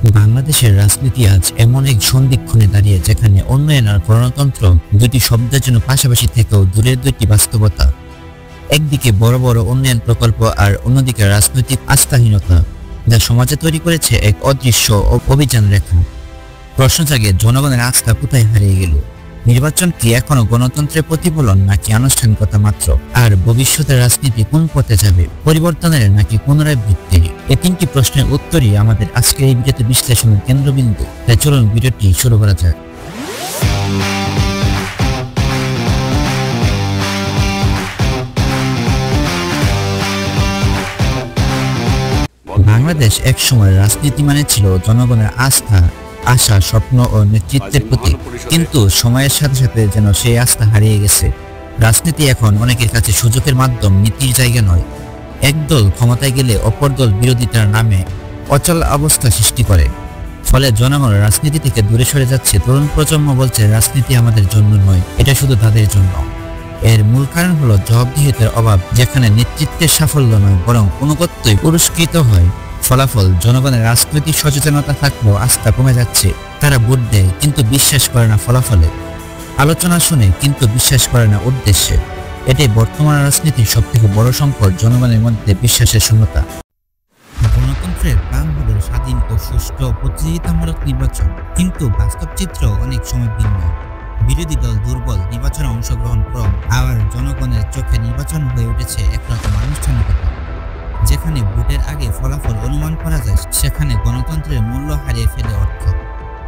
বাংলাদেশের রাজনীতি আজ এমন এক সন্ধিক্ষণে দাঁড়িয়ে যেখানে উন্নয়ন আর গণতন্ত্র দুটি শব্দের জন্য পাশাপাশি থেকেও দূরের দুটি বাস্তবতা। একদিকে বড় বড় উন্নয়ন প্রকল্প আর অন্যদিকে রাজনৈতিক আস্থাহীনতা, যা সমাজে তৈরি করেছে এক অদৃশ্য অভিযান রেখা। প্রশ্ন জাগে, জনগণের আস্থা কোথায় হারিয়ে গেল? নির্বাচন কি এখনো গণতন্ত্রের প্রতিফলন নাকি আনুষ্ঠানিকতা মাত্র? আর ভবিষ্যতের রাজনীতি কোন পথে যাবে, পরিবর্তনের নাকি পুনরাবৃত্তির? এই তিনটি প্রশ্নের উত্তরই আমাদের আজকের এই ভিডিওতে বিশ্লেষণের কেন্দ্রবিন্দু। তাই চলুন ভিডিওটি শুরু করা যাক। বাংলাদেশ একসময় রাজনীতি মানে ছিল জনগণের আস্থা, আশা, স্বপ্ন ও নেতৃত্বের প্রতীক। কিন্তু সময়ের সাথে সাথে যেন সেই আস্থা হারিয়ে গেছে। রাজনীতি এখন অনেকের কাছে সুযোগের মাধ্যম, নীতির জায়গা নয়। একদল ক্ষমতায় গেলে অপর দল বিরোধিতার নামে অচল অবস্থা সৃষ্টি করে। ফলে জনগণ রাজনীতি থেকে দূরে সরে যাচ্ছে। তরুণ প্রজন্ম বলছে রাজনীতি আমাদের জন্য নয়, এটা শুধু তাদের জন্য। এর মূল কারণ হলো জবাবদিহিতার অভাব, যেখানে নেতৃত্বের সাফল্য নয় বরং অনুগত্যই পুরস্কৃত হয়। ফলাফল, জনগণের রাজনৈতিক সচেতনতা থাকলেও আস্থা কমে যাচ্ছে। তারা ভোট দেয় কিন্তু বিশ্বাস করে না ফলাফলে, আলোচনা শুনে কিন্তু বিশ্বাস করে না উদ্দেশ্যে। এটাই বর্তমান রাজনীতির সবথেকে বড় সংকট, জনগণের মধ্যে বিশ্বাসের শূন্যতা। গণতন্ত্রের প্রাণ হল স্বাধীন ও সুষ্ঠু প্রতিযোগিতামূলক নির্বাচন, কিন্তু বাস্তব চিত্র অনেক সময় ভিন্ন। বিরোধী দল দুর্বল, নির্বাচনে অংশগ্রহণ কম, আর জনগণের চোখে নির্বাচন হয়ে উঠেছে একরকম আনুষ্ঠানিকতা। যেখানে ভোটের আগে ফলাফল অনুমান করা যায়, সেখানে গণতন্ত্রের মূল্য হারিয়ে ফেলে অর্থ।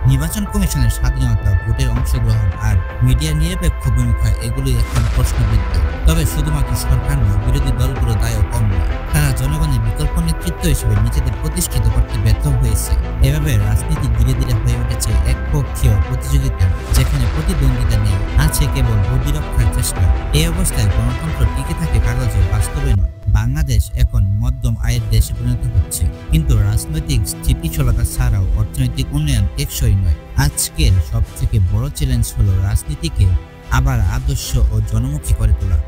নির্বাচন কমিশনের স্বাধীনতা, ভোটের অংশগ্রহণ আর মিডিয়ার নিরপেক্ষ ভূমিকা, এগুলোই এখন প্রশ্নবিদ্ধ। তবে শুধুমাত্র সরকার নয়, বিরোধী দলগুলো দায়ও কম নয়। তারা জনগণের বিকল্প নেতৃত্ব হিসেবে নিজেদের প্রতিষ্ঠিত করতে ব্যর্থ হয়েছে। এভাবে রাজনীতি ধীরে ধীরে হয়ে উঠেছে একপক্ষীয় প্রতিযোগিতা, যেখানে প্রতিদ্বন্দ্বিতা নেই, আছে কেবল বুদ্ধি রক্ষার চেষ্টা। এই অবস্থায় গণতন্ত্র টিকে থাকে কাগজে, বাস্তবে নয়। বাংলাদেশ এখন মধ্যম আয়ের দেশে পরিণত হচ্ছে, কিন্তু রাজনৈতিক স্থিতিশীলতা ছাড়াও অর্থনৈতিক উন্নয়ন টেকসই নয়। আজকের সবথেকে বড় চ্যালেঞ্জ হলো রাজনীতিকে আবার আদর্শ ও জনমুখী করে তোলা।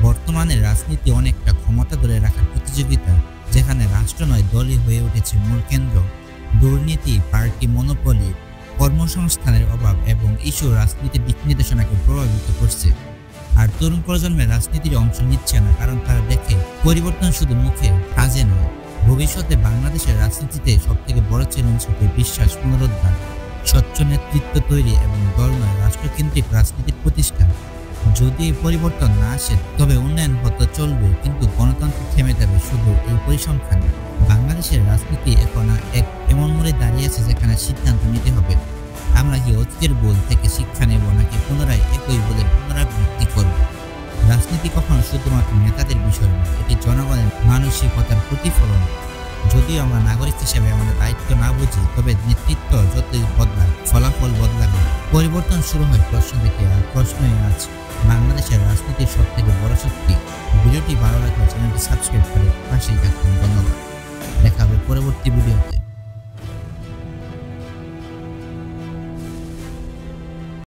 বর্তমানে রাজনীতি অনেকটা ক্ষমতা ধরে রাখার প্রতিযোগিতা, যেখানে রাষ্ট্র নয়, দলই হয়ে উঠেছে মূল কেন্দ্র। দুর্নীতি, পার্টি মনোপলি, কর্মসংস্থানের অভাব এবং ইস্যু রাজনীতির দিক নির্দেশনাকে প্রভাবিত করছে। আর তরুণ প্রজন্মের রাজনীতির অংশ নিচ্ছে না, কারণ তারা দেখে পরিবর্তন শুধু মুখে, কাজে নয়। ভবিষ্যতে বাংলাদেশের রাজনীতিতে সবথেকে বড় চ্যালেঞ্জ হবে বিশ্বাস পুনরুদ্ধার, স্বচ্ছ নেতৃত্ব তৈরি এবং দল নয়, রাষ্ট্রকেন্দ্রিক রাজনীতির প্রতিষ্ঠা। যদি এই পরিবর্তন না আসে, তবে উন্নয়ন হতে চলবে, কিন্তু গণতন্ত্র থেমে যাবে শুধু এই পরিসংখ্যানে। বাংলাদেশের রাজনীতি এখন এক এমন মোড়ে দাঁড়িয়ে আছে, যেখানে সিদ্ধান্ত নিতে হবে, আমরা কি অতীতের ভুল থেকে শিক্ষা নেব নাকি পুনরায় একই ভুলের পুনরাবৃত্তি করব। রাজনীতি কখনো শুধুমাত্র নেতাদের বিষয় নয়, এটি জনগণের মানসিকতার প্রতিফলন। যদিও আমরা নাগরিক হিসেবে আমাদের দায়িত্ব না বুঝি, তবে নেতৃত্ব যতই বদলায়, ফলাফল বদলাবে। পরিবর্তন শুরু হয় প্রশ্ন থেকে, আর প্রশ্নই আজ বাংলাদেশের রাজনীতির সবথেকে বড় শক্তি। ভিডিওটি ভালো লাগলে চ্যানেলটি সাবস্ক্রাইব করে পাশেই থাকুন। ধন্যবাদ। দেখা হবে পরবর্তী ভিডিও।